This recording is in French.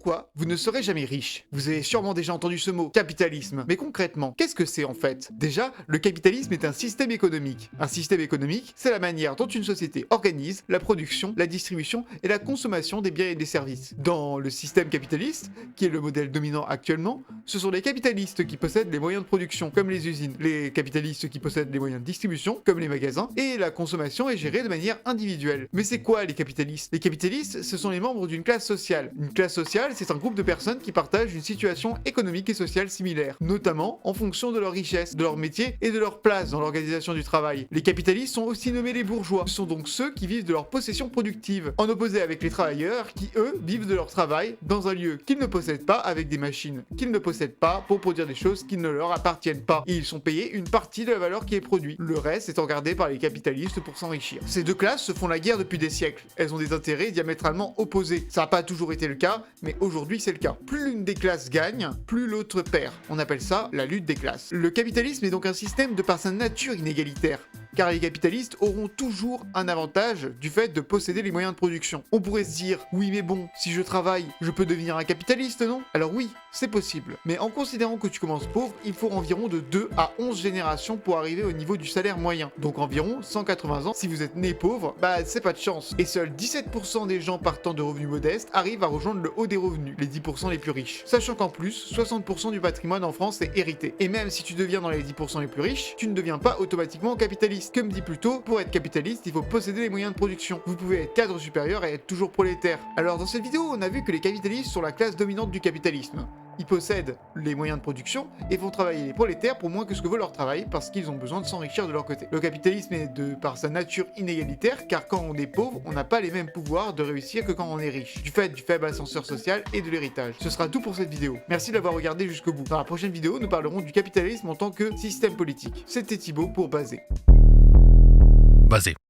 pourquoi vous ne serez jamais riche? Vous avez sûrement déjà entendu ce mot, capitalisme. Mais concrètement, qu'est-ce que c'est en fait? Déjà, le capitalisme est un système économique. Un système économique, c'est la manière dont une société organise la production, la distribution et la consommation des biens et des services. Dans le système capitaliste, qui est le modèle dominant actuellement, ce sont les capitalistes qui possèdent les moyens de production, comme les usines, les capitalistes qui possèdent les moyens de distribution, comme les magasins, et la consommation est gérée de manière individuelle. Mais c'est quoi les capitalistes? Les capitalistes, ce sont les membres d'une classe sociale. Une classe sociale, c'est un groupe de personnes qui partagent une situation économique et sociale similaire, notamment en fonction de leur richesse, de leur métier et de leur place dans l'organisation du travail. Les capitalistes sont aussi nommés les bourgeois. Ce sont donc ceux qui vivent de leur possession productive, en opposé avec les travailleurs qui, eux, vivent de leur travail dans un lieu qu'ils ne possèdent pas avec des machines qu'ils ne possèdent pas pour produire des choses qui ne leur appartiennent pas. Et ils sont payés une partie de la valeur qui est produite. Le reste étant gardé par les capitalistes pour s'enrichir. Ces deux classes se font la guerre depuis des siècles. Elles ont des intérêts diamétralement opposés. Ça n'a pas toujours été le cas, mais aujourd'hui c'est le cas. Plus l'une des classes gagne, plus l'autre perd. On appelle ça la lutte des classes. Le capitalisme est donc un système de par sa nature inégalitaire, car les capitalistes auront toujours un avantage du fait de posséder les moyens de production. On pourrait se dire, oui mais bon, si je travaille, je peux devenir un capitaliste, non? Alors oui, c'est possible. Mais en considérant que tu commences pauvre, il faut environ de 2 à 11 générations pour arriver au niveau du salaire moyen. Donc environ 180 ans. Si vous êtes né pauvre, bah c'est pas de chance. Et seuls 17% des gens partant de revenus modestes arrivent à rejoindre le haut des revenus, les 10% les plus riches. Sachant qu'en plus, 60% du patrimoine en France est hérité. Et même si tu deviens dans les 10% les plus riches, tu ne deviens pas automatiquement capitaliste. Comme dit plus tôt, pour être capitaliste, il faut posséder les moyens de production. Vous pouvez être cadre supérieur et être toujours prolétaire. Alors dans cette vidéo, on a vu que les capitalistes sont la classe dominante du capitalisme. Ils possèdent les moyens de production et font travailler les prolétaires pour moins que ce que vaut leur travail parce qu'ils ont besoin de s'enrichir de leur côté. Le capitalisme est par sa nature inégalitaire car quand on est pauvre, on n'a pas les mêmes pouvoirs de réussir que quand on est riche, du fait du faible ascenseur social et de l'héritage. Ce sera tout pour cette vidéo. Merci d'avoir regardé jusqu'au bout. Dans la prochaine vidéo, nous parlerons du capitalisme en tant que système politique. C'était Thibaut pour Basé.